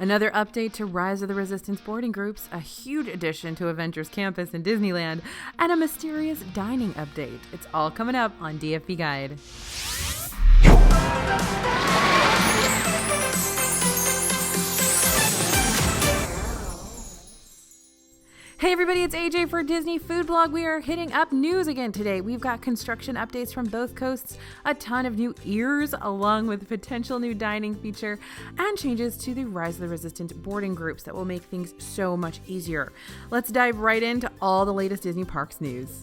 Another update to Rise of the Resistance boarding groups, a huge addition to Avengers Campus in Disneyland, and a mysterious dining update. It's all coming up on DFB Guide. Hey everybody, it's AJ for Disney Food Blog. We are hitting up news again today. We've got construction updates from both coasts, a ton of new ears, along with potential new dining feature, and changes to the Rise of the Resistant boarding groups that will make things so much easier. Let's dive right into all the latest Disney Parks news.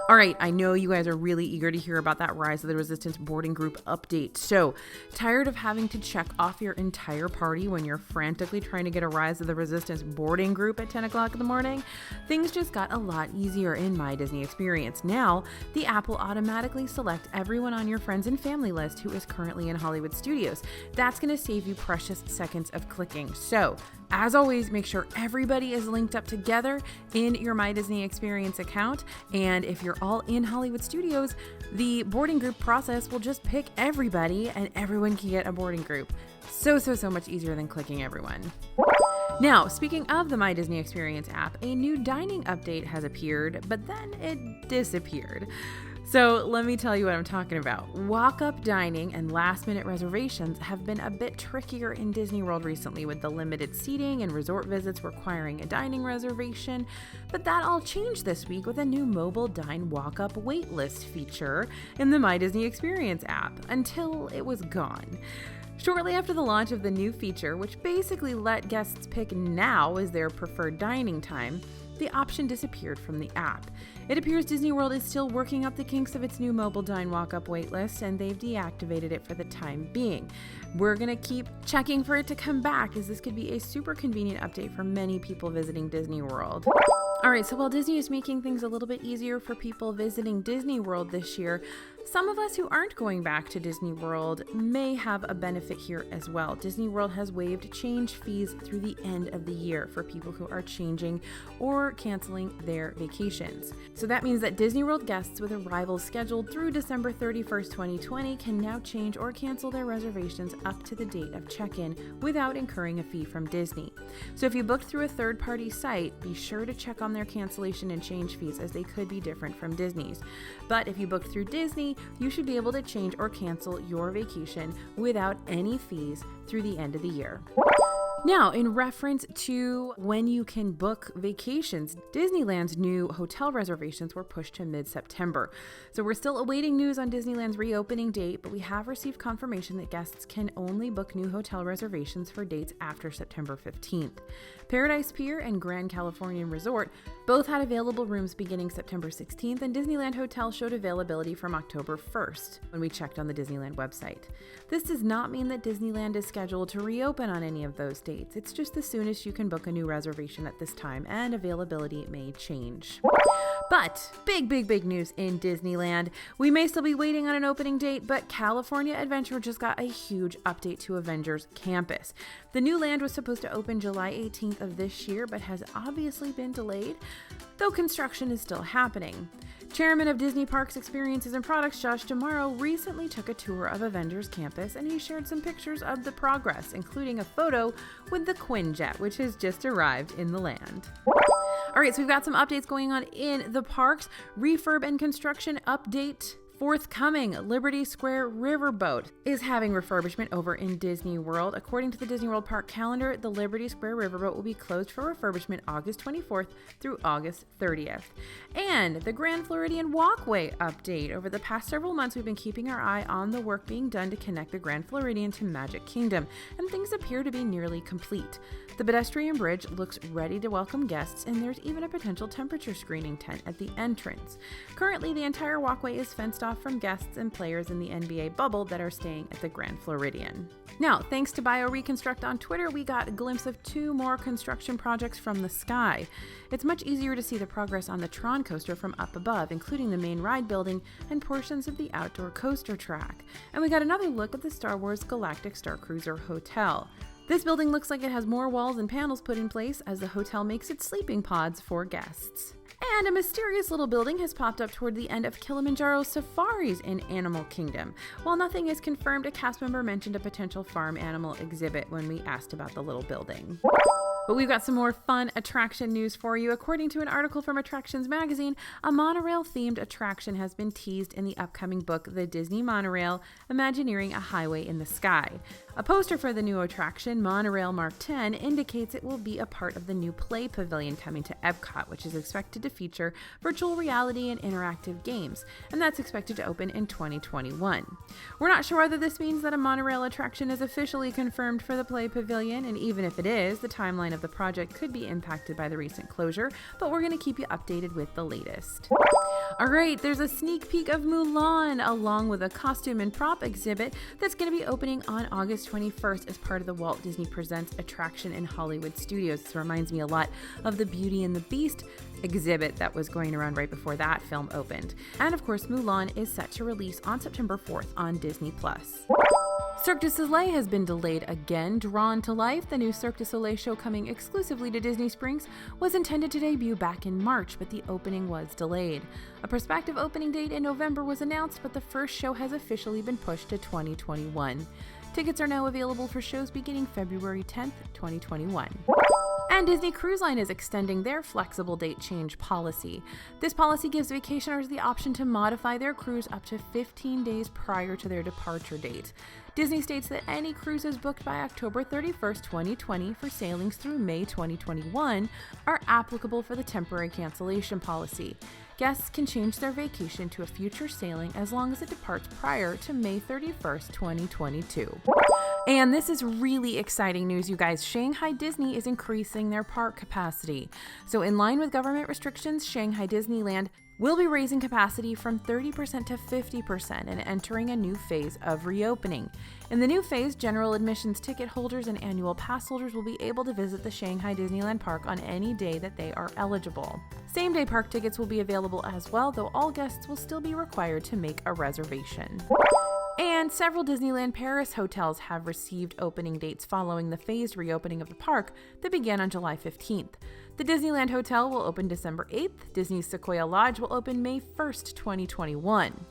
All right, I know you guys are really eager to hear about that Rise of the Resistance boarding group update. So, tired of having to check off your entire party when you're frantically trying to get a Rise of the Resistance boarding group at 10 o'clock in the morning? Things just got a lot easier in My Disney Experience. Now, the app will automatically select everyone on your friends and family list who is currently in Hollywood Studios. That's going to save you precious seconds of clicking. So, as always, make sure everybody is linked up together in your My Disney Experience account. And if you're all in Hollywood Studios, the boarding group process will just pick everybody and everyone can get a boarding group. So much easier than clicking everyone. Now, speaking of the My Disney Experience app, a new dining update has appeared, but then it disappeared. So let me tell you what I'm talking about. Walk-up dining and last-minute reservations have been a bit trickier in Disney World recently, with the limited seating and resort visits requiring a dining reservation. But that all changed this week with a new mobile dine walk-up waitlist feature in the My Disney Experience app, until it was gone. Shortly after the launch of the new feature, which basically let guests pick now as their preferred dining time, the option disappeared from the app. It appears Disney World is still working up the kinks of its new mobile dine walk-up waitlist, and they've deactivated it for the time being. We're going to keep checking for it to come back, as this could be a super convenient update for many people visiting Disney World. Alright, so while Disney is making things a little bit easier for people visiting Disney World this year, some of us who aren't going back to Disney World may have a benefit here as well. Disney World has waived change fees through the end of the year for people who are changing or canceling their vacations. So that means that Disney World guests with arrivals scheduled through December 31st, 2020 can now change or cancel their reservations up to the date of check-in without incurring a fee from Disney. So if you booked through a third-party site, be sure to check on their cancellation and change fees, as they could be different from Disney's. But if you booked through Disney, you should be able to change or cancel your vacation without any fees through the end of the year. Now, in reference to when you can book vacations, Disneyland's new hotel reservations were pushed to mid-September. So we're still awaiting news on Disneyland's reopening date, but we have received confirmation that guests can only book new hotel reservations for dates after September 15th. Paradise Pier and Grand Californian Resort both had available rooms beginning September 16th, and Disneyland Hotel showed availability from October 1st when we checked on the Disneyland website. This does not mean that Disneyland is scheduled to reopen on any of those dates. It's just the soonest you can book a new reservation at this time, and availability may change. But big news in Disneyland. We may still be waiting on an opening date, but California Adventure just got a huge update to Avengers Campus. The new land was supposed to open July 18th of this year, but has obviously been delayed, though construction is still happening. Chairman of Disney Parks Experiences and Products, Josh D'Amaro, recently took a tour of Avengers Campus, and he shared some pictures of the progress, including a photo with the Quinjet, which has just arrived in the land. All right, so we've got some updates going on in the parks. Refurb and construction update forthcoming. Liberty Square Riverboat is having refurbishment over in Disney World. According to the Disney World park calendar, the Liberty Square Riverboat will be closed for refurbishment August 24th through August 30th. And the Grand Floridian Walkway update. Over the past several months, we've been keeping our eye on the work being done to connect the Grand Floridian to Magic Kingdom, and things appear to be nearly complete. The pedestrian bridge looks ready to welcome guests, and there's even a potential temperature screening tent at the entrance. Currently, the entire walkway is fenced off from guests and players in the NBA bubble that are staying at the Grand Floridian. Now, thanks to BioReconstruct on Twitter, we got a glimpse of 2 more construction projects from the sky. It's much easier to see the progress on the Tron coaster from up above, including the main ride building and portions of the outdoor coaster track. And we got another look at the Star Wars Galactic Star Cruiser Hotel. This building looks like it has more walls and panels put in place as the hotel makes its sleeping pods for guests. And a mysterious little building has popped up toward the end of Kilimanjaro safaris in Animal Kingdom. While nothing is confirmed, a cast member mentioned a potential farm animal exhibit when we asked about the little building. But we've got some more fun attraction news for you. According to an article from Attractions magazine, a monorail-themed attraction has been teased in the upcoming book, The Disney Monorail, Imagineering a Highway in the Sky. A poster for the new attraction, Monorail Mark 10, indicates it will be a part of the new Play Pavilion coming to EPCOT, which is expected to feature virtual reality and interactive games, and that's expected to open in 2021. We're not sure whether this means that a monorail attraction is officially confirmed for the Play Pavilion, and even if it is, the timeline of the project could be impacted by the recent closure, but we're going to keep you updated with the latest. Alright, there's a sneak peek of Mulan along with a costume and prop exhibit that's going to be opening on August 21st as part of the Walt Disney Presents attraction in Hollywood Studios. This reminds me a lot of the Beauty and the Beast exhibit that was going around right before that film opened. And of course, Mulan is set to release on September 4th on Disney+. Cirque du Soleil has been delayed again. Drawn to Life, the new Cirque du Soleil show coming exclusively to Disney Springs, was intended to debut back in March, but the opening was delayed. A prospective opening date in November was announced, but the first show has officially been pushed to 2021. Tickets are now available for shows beginning February 10th, 2021. And Disney Cruise Line is extending their flexible date change policy. This policy gives vacationers the option to modify their cruise up to 15 days prior to their departure date. Disney states that any cruises booked by October 31st, 2020 for sailings through May 2021 are applicable for the temporary cancellation policy. Guests can change their vacation to a future sailing as long as it departs prior to May 31st, 2022. And this is really exciting news, you guys. Shanghai Disney is increasing their park capacity. So in line with government restrictions, Shanghai Disneyland will be raising capacity from 30% to 50% and entering a new phase of reopening. In the new phase, general admissions ticket holders and annual pass holders will be able to visit the Shanghai Disneyland Park on any day that they are eligible. Same-day park tickets will be available as well, though all guests will still be required to make a reservation. And several Disneyland Paris hotels have received opening dates following the phased reopening of the park that began on July 15th. The Disneyland Hotel will open December 8th. Disney's Sequoia Lodge will open May 1st, 2021.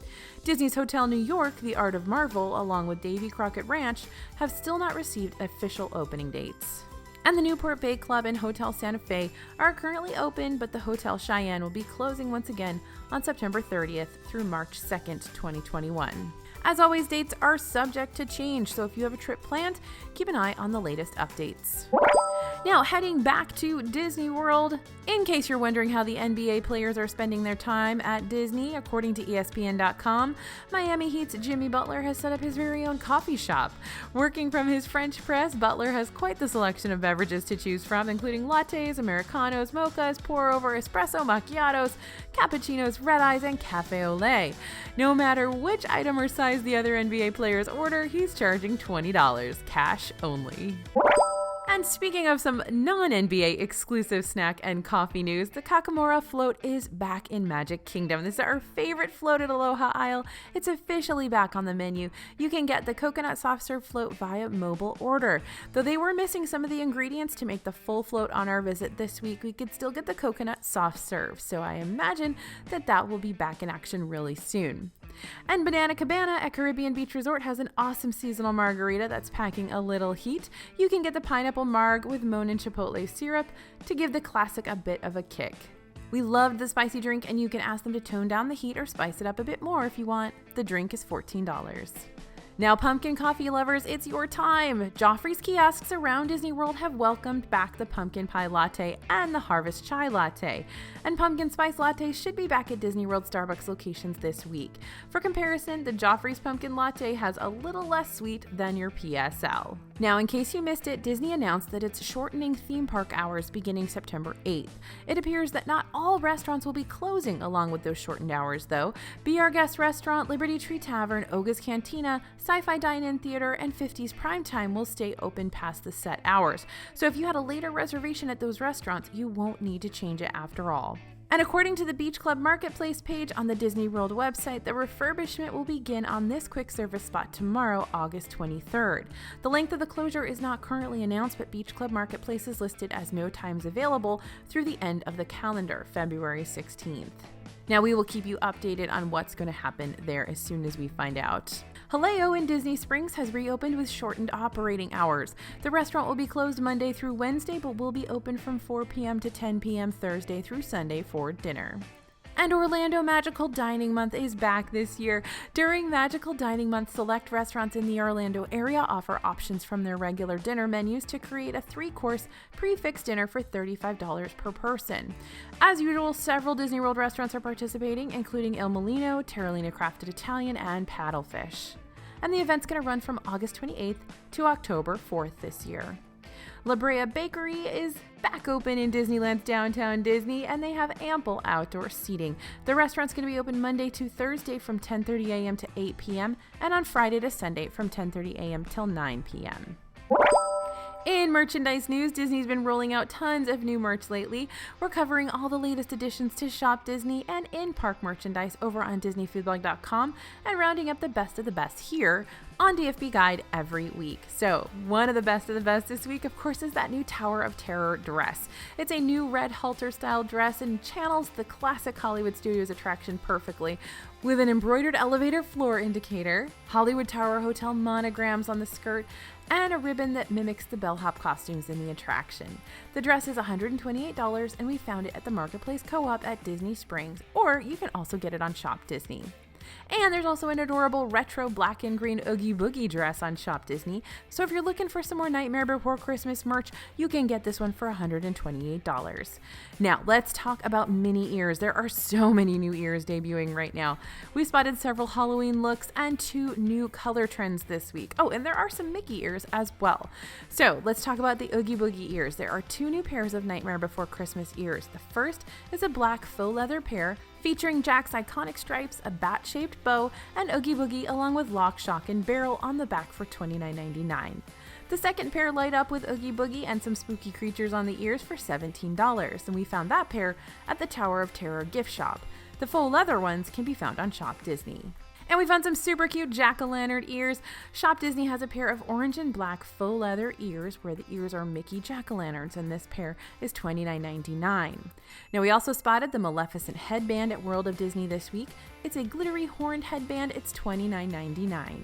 Disney's Hotel New York, The Art of Marvel, along with Davy Crockett Ranch, have still not received official opening dates. And the Newport Bay Club and Hotel Santa Fe are currently open, but the Hotel Cheyenne will be closing once again on September 30th through March 2nd, 2021. As always, dates are subject to change, so if you have a trip planned, keep an eye on the latest updates. Now, heading back to Disney World, in case you're wondering how the NBA players are spending their time at Disney, according to ESPN.com, Miami Heat's Jimmy Butler has set up his very own coffee shop. Working from his French press, Butler has quite the selection of beverages to choose from, including lattes, Americanos, mochas, pour-over, espresso, macchiatos, cappuccinos, red eyes, and cafe au lait. No matter which item or size the other NBA players order, he's charging $20, cash only. And speaking of some non-NBA exclusive snack and coffee news, the Kakamora float is back in Magic Kingdom. This is our favorite float at Aloha Isle. It's officially back on the menu. You can get the coconut soft serve float via mobile order. Though they were missing some of the ingredients to make the full float on our visit this week, we could still get the coconut soft serve. So I imagine that will be back in action really soon. And Banana Cabana at Caribbean Beach Resort has an awesome seasonal margarita that's packing a little heat. You can get the pineapple marg with Moan and Chipotle syrup to give the classic a bit of a kick. We loved the spicy drink, and you can ask them to tone down the heat or spice it up a bit more if you want. The drink is $14. Now, pumpkin coffee lovers, it's your time! Joffrey's kiosks around Disney World have welcomed back the pumpkin pie latte and the harvest chai latte. And pumpkin spice lattes should be back at Disney World Starbucks locations this week. For comparison, the Joffrey's pumpkin latte has a little less sweet than your PSL. Now, in case you missed it, Disney announced that it's shortening theme park hours beginning September 8th. It appears that not all restaurants will be closing along with those shortened hours, though. Be Our Guest Restaurant, Liberty Tree Tavern, Oga's Cantina, Sci-Fi Dine-In Theater, and 50s Primetime will stay open past the set hours. So if you had a later reservation at those restaurants, you won't need to change it after all. And according to the Beach Club Marketplace page on the Disney World website, the refurbishment will begin on this quick service spot tomorrow, August 23rd. The length of the closure is not currently announced, but Beach Club Marketplace is listed as no times available through the end of the calendar, February 16th. Now, we will keep you updated on what's going to happen there as soon as we find out. Haleo in Disney Springs has reopened with shortened operating hours. The restaurant will be closed Monday through Wednesday, but will be open from 4 p.m. to 10 p.m. Thursday through Sunday for dinner. And Orlando Magical Dining Month is back this year. During Magical Dining Month, select restaurants in the Orlando area offer options from their regular dinner menus to create a 3-course prix-fixe dinner for $35 per person. As usual, several Disney World restaurants are participating, including Il Molino, Terralina Crafted Italian, and Paddlefish. And the event's going to run from August 28th to October 4th this year. La Brea Bakery is back open in Disneyland's Downtown Disney, and they have ample outdoor seating. The restaurant's going to be open Monday to Thursday from 10:30 a.m. to 8 p.m. and on Friday to Sunday from 10:30 a.m. till 9 p.m. In merchandise news, Disney's been rolling out tons of new merch lately. We're covering all the latest additions to Shop Disney and in-park merchandise over on DisneyFoodblog.com and rounding up the best of the best here on DFB Guide every week. So, one of the best this week, of course, is that new Tower of Terror dress. It's a new red halter style dress and channels the classic Hollywood Studios attraction perfectly, with an embroidered elevator floor indicator, Hollywood Tower Hotel monograms on the skirt, and a ribbon that mimics the bellhop costumes in the attraction. The dress is $128, and we found it at the Marketplace Co-op at Disney Springs, or you can also get it on Shop Disney. And there's also an adorable retro black and green Oogie Boogie dress on Shop Disney, so if you're looking for some more Nightmare Before Christmas merch, you can get this one for $128. Now, let's talk about Minnie ears. There are so many new ears debuting right now. We spotted several Halloween looks and 2 new color trends this week. Oh, and there are some Mickey ears as well. So let's talk about the Oogie Boogie ears. There are 2 new pairs of Nightmare Before Christmas ears. The first is a black faux leather pair featuring Jack's iconic stripes, a bat-shaped bow, and Oogie Boogie along with lock, shock, and barrel on the back for $29.99. The second pair light up with Oogie Boogie and some spooky creatures on the ears for $17, and we found that pair at the Tower of Terror gift shop. The faux leather ones can be found on Shop Disney. And we found some super cute jack-o'-lantern ears. Shop Disney has a pair of orange and black faux leather ears where the ears are Mickey jack-o'-lanterns, and this pair is $29.99. Now, we also spotted the Maleficent headband at World of Disney this week. It's a glittery horned headband. It's $29.99.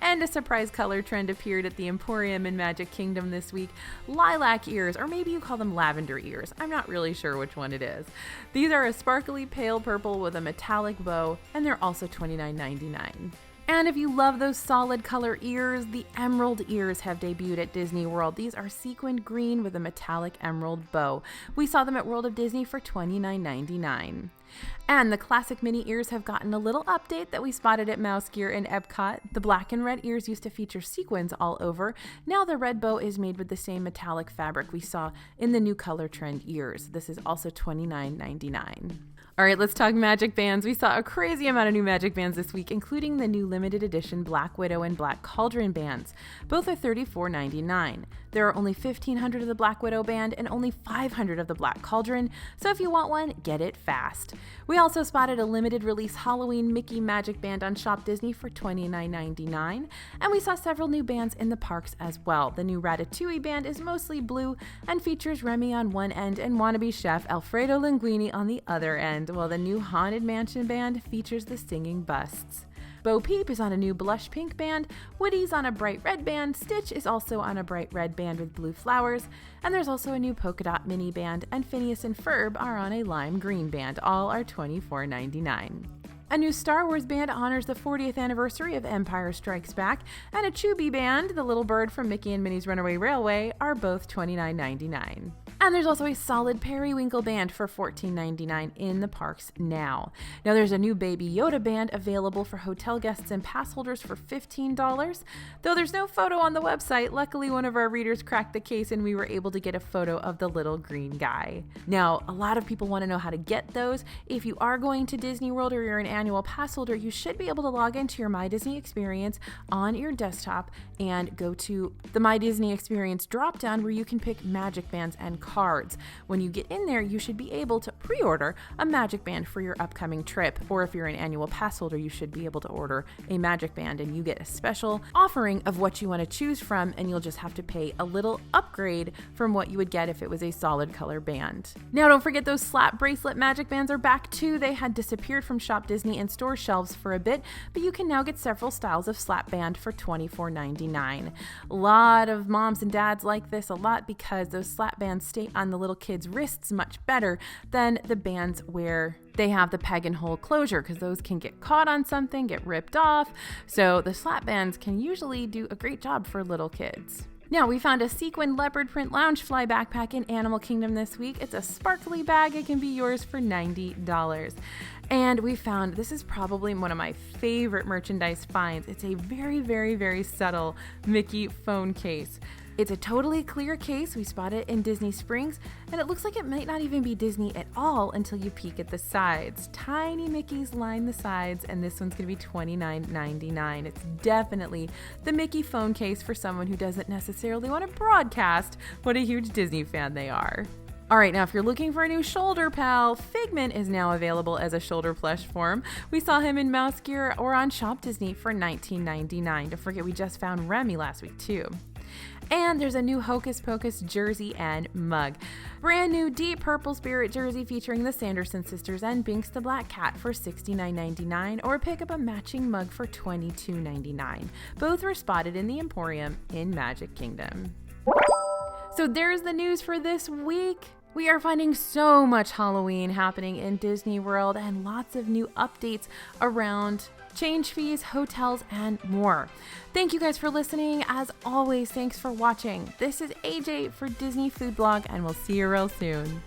And a surprise color trend appeared at the Emporium in Magic Kingdom this week. Lilac ears, or maybe you call them lavender ears. I'm not really sure which one it is. These are a sparkly pale purple with a metallic bow, and they're also $29.99. And if you love those solid color ears, the emerald ears have debuted at Disney World. These are sequined green with a metallic emerald bow. We saw them at World of Disney for $29.99. And the classic Minnie ears have gotten a little update that we spotted at Mouse Gear in Epcot. The black and red ears used to feature sequins all over. Now the red bow is made with the same metallic fabric we saw in the new color trend ears. This is also $29.99. All right, let's talk Magic Bands. We saw a crazy amount of new Magic Bands this week, including the new limited edition Black Widow and Black Cauldron bands. Both are $34.99. There are only 1,500 of the Black Widow band and only 500 of the Black Cauldron, so if you want one, get it fast. We also spotted a limited release Halloween Mickey Magic Band on Shop Disney for $29.99, and we saw several new bands in the parks as well. The new Ratatouille band is mostly blue and features Remy on one end and wannabe chef Alfredo Linguini on the other end, while the new Haunted Mansion band features the singing busts. Bo Peep is on a new blush pink band, Woody's on a bright red band, Stitch is also on a bright red band with blue flowers, and there's also a new polka dot mini band, and Phineas and Ferb are on a lime green band. All are $24.99. A new Star Wars band honors the 40th anniversary of Empire Strikes Back, and a Chubby band, the little bird from Mickey and Minnie's Runaway Railway, are both $29.99. And there's also a solid Periwinkle band for $14.99 in the parks now. Now there's a new Baby Yoda band available for hotel guests and pass holders for $15. Though there's no photo on the website, luckily one of our readers cracked the case and we were able to get a photo of the little green guy. Now, a lot of people want to know how to get those. If you are going to Disney World or you're an annual pass holder, you should be able to log into your My Disney Experience on your desktop and go to the My Disney Experience drop-down where you can pick Magic Bands and Cards. When you get in there, you should be able to pre-order a Magic Band for your upcoming trip, or if you're an annual pass holder, you should be able to order a Magic Band, and you get a special offering of what you want to choose from, and you'll just have to pay a little upgrade from what you would get if it was a solid color band. Now, don't forget those slap bracelet Magic Bands are back too. They had disappeared from Shop Disney and store shelves for a bit, but you can now get several styles of slap band for $24.99. A lot of moms and dads like this a lot because those slap bands stay on the little kids' wrists much better than the bands where they have the peg and hole closure, because those can get caught on something, get ripped off. So the slap bands can usually do a great job for little kids. Now, we found a sequin leopard print Loungefly backpack in Animal Kingdom this week. It's a sparkly bag. It can be yours for $90. And we found, this is probably one of my favorite merchandise finds. It's a very, very, very subtle Mickey phone case. It's a totally clear case. We spotted it in Disney Springs, and it looks like it might not even be Disney at all until you peek at the sides. Tiny Mickeys line the sides, and this one's going to be $29.99. It's definitely the Mickey phone case for someone who doesn't necessarily want to broadcast what a huge Disney fan they are. All right, now if you're looking for a new shoulder pal, Figment is now available as a shoulder plush form. We saw him in Mouse Gear or on Shop Disney for $19.99. Don't forget, we just found Remy last week too. And there's a new Hocus Pocus jersey and mug. Brand new deep purple spirit jersey featuring the Sanderson sisters and Binks the Black Cat for $69.99, or pick up a matching mug for $22.99. Both were spotted in the Emporium in Magic Kingdom. So there's the news for this week. We are finding so much Halloween happening in Disney World and lots of new updates around change fees, hotels, and more. Thank you guys for listening. As always, thanks for watching. This is AJ for Disney Food Blog, and we'll see you real soon.